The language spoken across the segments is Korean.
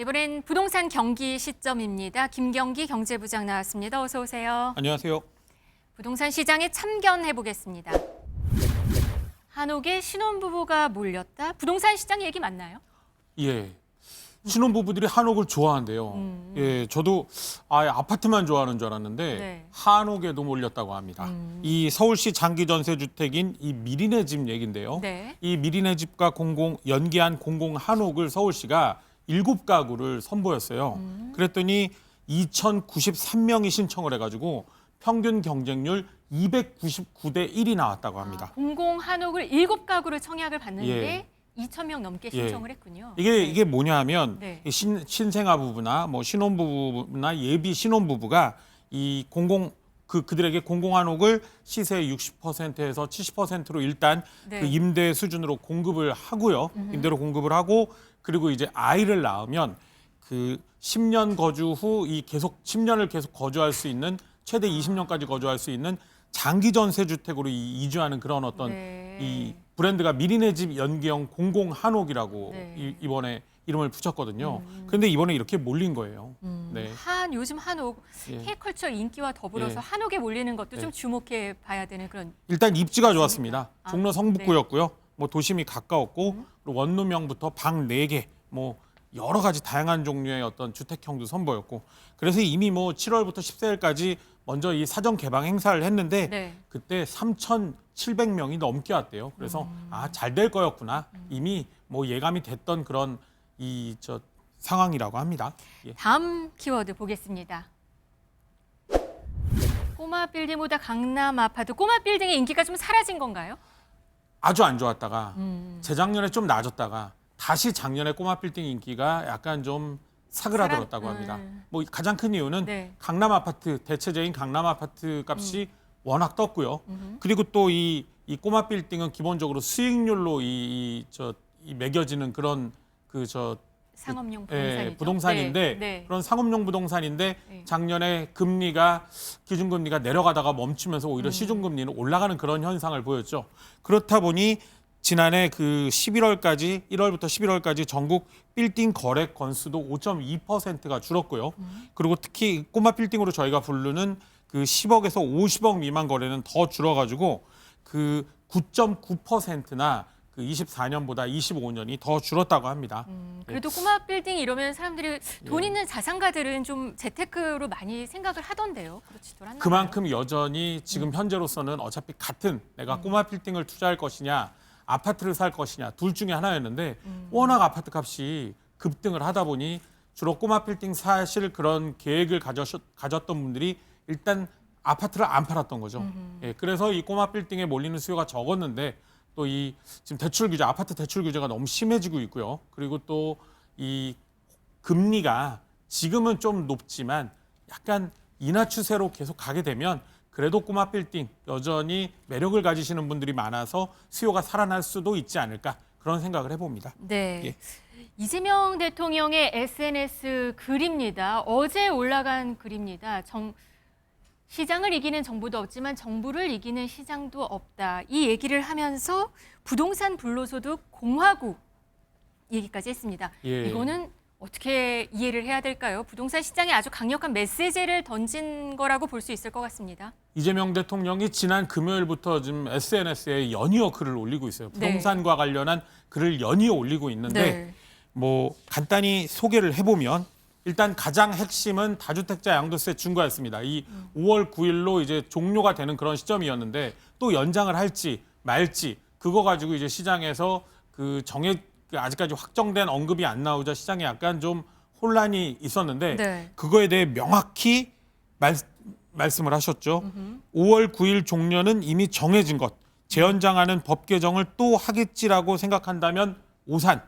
이번엔 부동산 경기 시점입니다. 김경기 경제부장 나왔습니다. 어서 오세요. 안녕하세요. 부동산 시장에 참견해 보겠습니다. 한옥에 신혼부부가 몰렸다. 부동산 시장 얘기 맞나요? 예. 신혼부부들이 한옥을 좋아한대요. 예, 저도 아파트만 좋아하는 줄 알았는데 네. 한옥에도 몰렸다고 합니다. 이 서울시 장기 전세 주택인 이 미리네 집 얘긴데요. 네. 이 미리네 집과 연계한 공공 한옥을 서울시가 7가구를 선보였어요. 그랬더니 2,093명이 신청을 해가지고 평균 경쟁률 299대 1이 나왔다고 합니다. 공공 한옥을 7가구를 청약을 받는데 예. 2,000명 넘게 신청을 했군요. 이게 뭐냐 하면 네. 신생아 부부나 뭐 신혼부부나 예비 신혼부부가 이 그들에게 공공한옥을 시세 60%에서 70%로 일단 네. 그 임대 수준으로 공급을 하고요. 임대로 공급을 하고 그리고 이제 아이를 낳으면 그 10년 거주 후 10년을 계속 거주할 수 있는 최대 20년까지 거주할 수 있는 장기 전세 주택으로 이주하는 그런 어떤 네. 이 브랜드가 미리네 집 연계형 공공 한옥이라고 네. 이번에 이름을 붙였거든요. 그런데 이번에 이렇게 몰린 거예요. 네. 요즘 한옥 예. K컬처 인기와 더불어서 예. 한옥에 몰리는 것도 네. 좀 주목해 봐야 되는 그런. 일단 입지가 좋았습니다. 아, 종로 성북구였고요. 뭐 도심이 가까웠고 그리고 원룸형부터 방 4개 뭐 여러 가지 다양한 종류의 어떤 주택형도 선보였고 그래서 이미 뭐 7월부터 14일까지 먼저 이 사전 개방 행사를 했는데 네. 그때 3,700명이 넘게 왔대요. 그래서 잘 될 거였구나. 이미 뭐 예감이 됐던 그런 상황이라고 합니다. 예. 다음 키워드 보겠습니다. 꼬마 빌딩보다 강남 아파트. 꼬마 빌딩의 인기가 좀 사라진 건가요? 아주 안 좋았다가 재작년에 좀 나아졌다가 다시 작년에 꼬마 빌딩 인기가 약간 좀 사그라들었다고 합니다. 뭐 가장 큰 이유는 네. 강남 아파트 대체제인 강남 아파트 값이 워낙 떴고요. 그리고 또 이 꼬마 빌딩은 기본적으로 수익률로 매겨지는 그런 상업용 부동산이죠. 부동산인데 네, 네. 그런 상업용 부동산인데 네. 작년에 기준금리가 내려가다가 멈추면서 오히려 시중금리는 올라가는 그런 현상을 보였죠. 그렇다 보니 지난해 1월부터 11월까지 전국 빌딩 거래 건수도 5.2%가 줄었고요. 그리고 특히 꼬마 빌딩으로 저희가 부르는 10억에서 50억 미만 거래는 더 줄어가지고 9.9%나 24년보다 25년이 더 줄었다고 합니다. 그래도 꼬마 빌딩 이러면 사람들이 돈 있는 자산가들은 좀 재테크로 많이 생각을 하던데요. 그렇지도 않나요? 그만큼 여전히 지금 현재로서는 어차피 내가 꼬마 빌딩을 투자할 것이냐 아파트를 살 것이냐 둘 중에 하나였는데 워낙 아파트 값이 급등을 하다 보니 주로 꼬마 빌딩 사실 그런 계획을 가졌던 분들이 일단 아파트를 안 팔았던 거죠. 예, 그래서 이 꼬마 빌딩에 몰리는 수요가 적었는데 또 지금 아파트 대출 규제가 너무 심해지고 있고요. 그리고 또 이 금리가 지금은 좀 높지만 약간 인하 추세로 계속 가게 되면 그래도 꼬마 빌딩 여전히 매력을 가지시는 분들이 많아서 수요가 살아날 수도 있지 않을까 그런 생각을 해봅니다. 네. 예. 이재명 대통령의 SNS 글입니다. 어제 올라간 글입니다. 시장을 이기는 정부도 없지만 정부를 이기는 시장도 없다. 이 얘기를 하면서 부동산 불로소득 공화국 얘기까지 했습니다. 예. 이거는 어떻게 이해를 해야 될까요? 부동산 시장에 아주 강력한 메시지를 던진 거라고 볼 수 있을 것 같습니다. 이재명 대통령이 지난 금요일부터 지금 SNS에 연이어 글을 올리고 있어요. 부동산과 관련한 글을 연이어 올리고 있는데 네. 뭐 간단히 소개를 해보면 일단 가장 핵심은 다주택자 양도세 중과였습니다. 이 5월 9일로 이제 종료가 되는 그런 시점이었는데 또 연장을 할지 말지 그거 가지고 이제 시장에서 아직까지 확정된 언급이 안 나오자 시장에 약간 좀 혼란이 있었는데 네. 그거에 대해 명확히 말씀을 하셨죠. 5월 9일 종료는 이미 정해진 것. 재연장하는 법 개정을 또 하겠지라고 생각한다면 오산.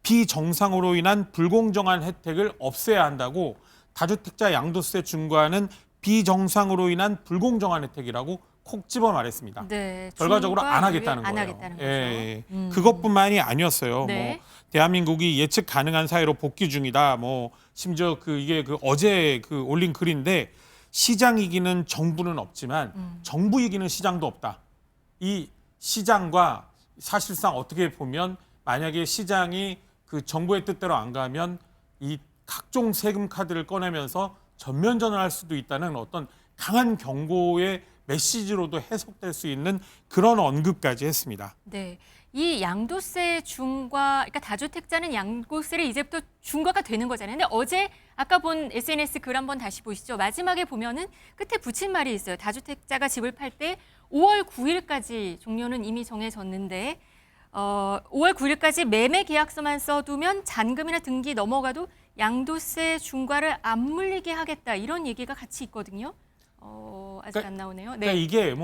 비정상으로 인한 불공정한 혜택을 없애야 한다고 다주택자 양도세 중과는 비정상으로 인한 불공정한 혜택이라고 콕 집어 말했습니다. 네, 결과적으로 안 하겠다는 거예요. 안 하겠다는 거죠. 예. 그것뿐만이 아니었어요. 네. 뭐 대한민국이 예측 가능한 사회로 복귀 중이다. 뭐 심지어 이게 어제 올린 글인데 시장 이기는 정부는 없지만 정부 이기는 시장도 없다. 이 시장과 사실상 어떻게 보면 만약에 시장이 정부의 뜻대로 안 가면 이 각종 세금 카드를 꺼내면서 전면전을 할 수도 있다는 어떤 강한 경고의 메시지로도 해석될 수 있는 그런 언급까지 했습니다. 네. 이 양도세 중과, 그러니까 다주택자는 양도세를 이제부터 중과가 되는 거잖아요. 근데 어제 아까 본 SNS 글 한번 다시 보시죠. 마지막에 보면은 끝에 붙인 말이 있어요. 다주택자가 집을 팔 때 5월 9일까지 종료는 이미 정해졌는데 5월 9일까지 매매 계약서만 써두면 잔금이나 등기 넘어가도 양도세 중과를 안 물리게 하겠다. 이런 얘기가 같이 있거든요. 아직 그러니까- 안 나오네요. 그러니까 네. 이게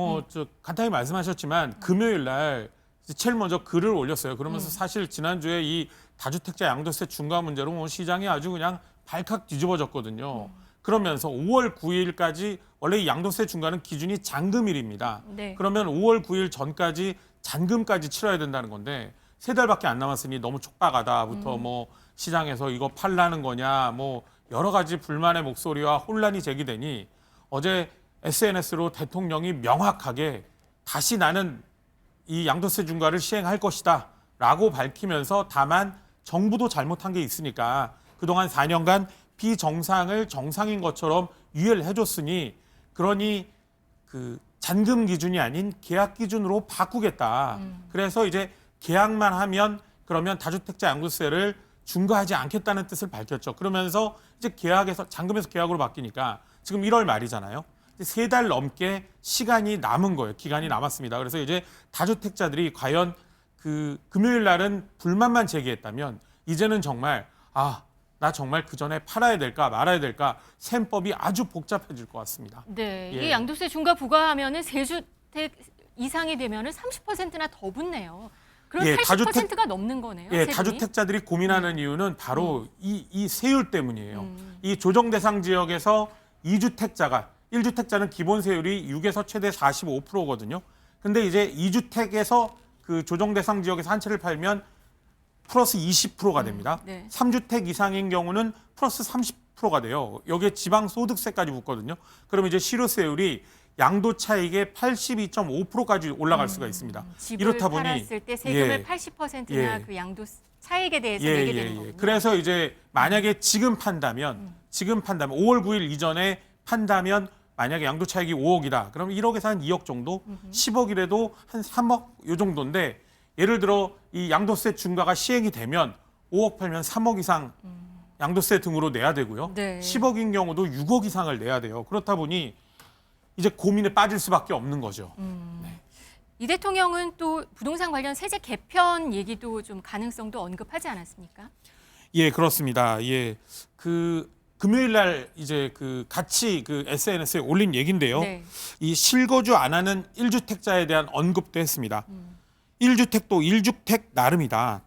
간단히 말씀하셨지만 금요일 날 제일 먼저 글을 올렸어요. 그러면서 사실 지난주에 이 다주택자 양도세 중과 문제로 시장이 아주 그냥 발칵 뒤집어졌거든요. 그러면서 5월 9일까지 원래 이 양도세 중과는 기준이 잔금일입니다. 네. 그러면 5월 9일 전까지 잔금까지 치러야 된다는 건데 3달밖에 안 남았으니 너무 촉박하다부터 시장에서 이거 팔라는 거냐 여러 가지 불만의 목소리와 혼란이 제기되니 어제 SNS로 대통령이 명확하게 다시 나는 이 양도세 중과를 시행할 것이다 라고 밝히면서 다만 정부도 잘못한 게 있으니까 그동안 4년간 비정상을 정상인 것처럼 유예를 해줬으니 그러니 그 잔금 기준이 아닌 계약 기준으로 바꾸겠다. 그래서 이제 계약만 하면 그러면 다주택자 양도세를 중과하지 않겠다는 뜻을 밝혔죠. 그러면서 이제 계약에서 잔금에서 계약으로 바뀌니까 지금 1월 말이잖아요. 3달 넘게 시간이 남은 거예요. 기간이 남았습니다. 그래서 이제 다주택자들이 과연 그 금요일 날은 불만만 제기했다면 이제는 정말 나 정말 그 전에 팔아야 될까 말아야 될까 셈법이 아주 복잡해질 것 같습니다. 네. 예. 이 양도세 중과 부과하면은 세주택 이상이 되면은 30%나 더 붙네요. 그럼 예, 80%가 넘는 거네요. 예, 세금이. 다주택자들이 고민하는 이유는 바로 이 세율 때문이에요. 이 조정 대상 지역에서 2주택자가 1주택자는 기본 세율이 6에서 최대 45%거든요. 근데 이제 2주택에서 그 조정 대상 지역에서 한 채를 팔면 플러스 20%가 됩니다. 네. 3주택 이상인 경우는 플러스 30%가 돼요. 여기에 지방 소득세까지 붙거든요. 그러면 이제 실효세율이 양도 차익의 82.5%까지 올라갈 수가 있습니다. 집을 이렇다 보니 팔았을 때 세금을 예. 80%나 예. 그 양도 차익에 대해서 내게 되는 거군요. 그래서 이제 만약에 지금 판다면 5월 9일 이전에 판다면 만약에 양도 차익이 5억이다. 그럼 1억에서 한 2억 정도, 10억이라도 한 3억 요 정도인데 예를 들어 이 양도세 중과가 시행이 되면 5억 팔면 3억 이상 양도세 등으로 내야 되고요. 네. 10억인 경우도 6억 이상을 내야 돼요. 그렇다 보니 이제 고민에 빠질 수밖에 없는 거죠. 이 대통령은 또 부동산 관련 세제 개편 얘기도 좀 가능성도 언급하지 않았습니까? 예, 그렇습니다. 예. 그 금요일 날 이제 그 같이 그 SNS에 올린 얘긴데요. 네. 이 실거주 안 하는 1주택자에 대한 언급도 했습니다. 1주택도 1주택 나름이다.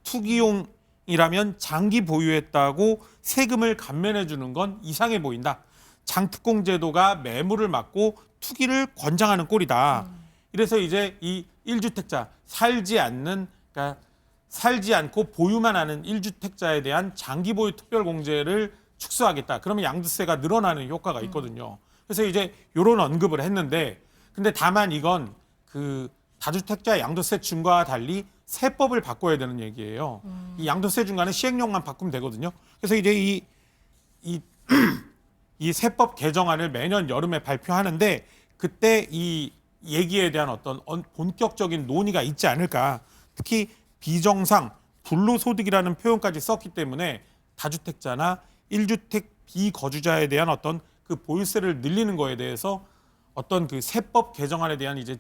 투기용이라면 장기 보유했다고 세금을 감면해 주는 건 이상해 보인다. 장특공 제도가 매물을 막고 투기를 권장하는 꼴이다. 이래서 이제 이 1주택자 그러니까 살지 않고 보유만 하는 1주택자에 대한 장기 보유 특별 공제를 축소하겠다. 그러면 양도세가 늘어나는 효과가 있거든요. 그래서 이제 이런 언급을 했는데 근데 다만 이건 그 다주택자 양도세 중과와 달리 세법을 바꿔야 되는 얘기예요. 이 양도세 중과는 시행령만 바꾸면 되거든요. 그래서 이제 이 세법 개정안을 매년 여름에 발표하는데 그때 이 얘기에 대한 어떤 본격적인 논의가 있지 않을까. 특히 비정상, 불로소득이라는 표현까지 썼기 때문에 다주택자나 1주택 비거주자에 대한 어떤 그 보유세를 늘리는 거에 대해서 어떤 그 세법 개정안에 대한 이제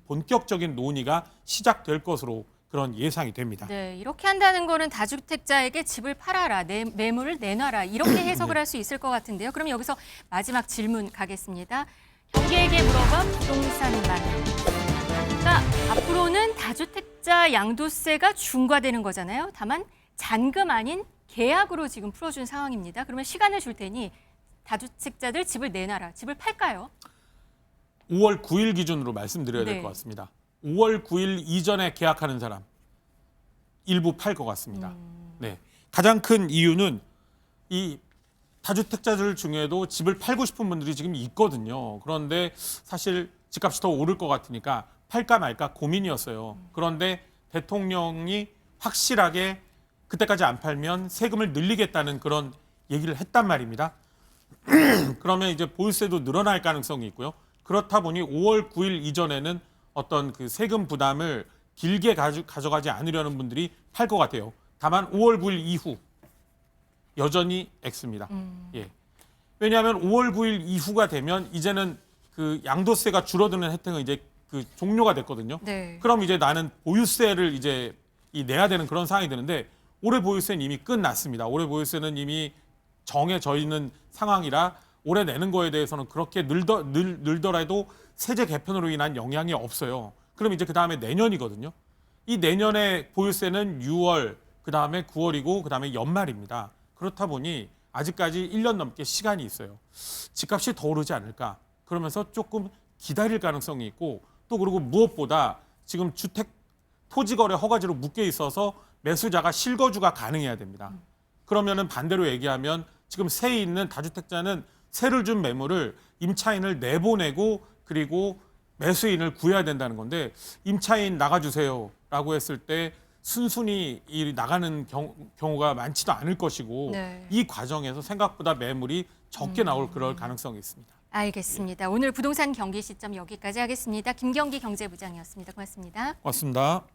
본격적인 논의가 시작될 것으로 그런 예상이 됩니다. 네, 이렇게 한다는 거는 다주택자에게 집을 팔아라, 매물을 내놔라 이렇게 해석을 할 수 있을 것 같은데요. 그럼 여기서 마지막 질문 가겠습니다. 경기에게 물어봐 부동산만. 그러니까 앞으로는 다주택자 양도세가 중과되는 거잖아요. 다만 잔금 아닌 계약으로 지금 풀어준 상황입니다. 그러면 시간을 줄 테니 다주택자들 집을 내놔라. 집을 팔까요? 5월 9일 기준으로 말씀드려야 될 네. 것 같습니다. 5월 9일 이전에 계약하는 사람 일부 팔 것 같습니다. 네, 가장 큰 이유는 이 다주택자들 중에도 집을 팔고 싶은 분들이 지금 있거든요. 그런데 사실 집값이 더 오를 것 같으니까 팔까 말까 고민이었어요. 그런데 대통령이 확실하게 그때까지 안 팔면 세금을 늘리겠다는 그런 얘기를 했단 말입니다. 그러면 이제 보유세도 늘어날 가능성이 있고요. 그렇다 보니 5월 9일 이전에는 어떤 그 세금 부담을 길게 가져가지 않으려는 분들이 팔 것 같아요. 다만 5월 9일 이후 여전히 X입니다. 예. 왜냐하면 5월 9일 이후가 되면 이제는 그 양도세가 줄어드는 혜택은 이제 그 종료가 됐거든요. 네. 그럼 이제 나는 보유세를 이제 내야 되는 그런 상황이 되는데 올해 보유세는 이미 끝났습니다. 올해 보유세는 이미 정해져 있는 상황이라 올해 내는 거에 대해서는 그렇게 늘더라도 세제 개편으로 인한 영향이 없어요. 그럼 이제 그 다음에 내년이거든요. 이 내년의 보유세는 6월, 그 다음에 9월이고 그 다음에 연말입니다. 그렇다 보니 아직까지 1년 넘게 시간이 있어요. 집값이 더 오르지 않을까? 그러면서 조금 기다릴 가능성이 있고 또 그리고 무엇보다 지금 주택 토지거래 허가제로 묶여 있어서 매수자가 실거주가 가능해야 됩니다. 그러면은 반대로 얘기하면 지금 세 있는 다주택자는 세를 준 매물을 임차인을 내보내고 그리고 매수인을 구해야 된다는 건데 임차인 나가주세요라고 했을 때 순순히 나가는 경우가 많지도 않을 것이고 네. 이 과정에서 생각보다 매물이 적게 나올 그럴 가능성이 있습니다. 알겠습니다. 오늘 부동산 경기 시점 여기까지 하겠습니다. 김경기 경제부장이었습니다. 고맙습니다. 고맙습니다.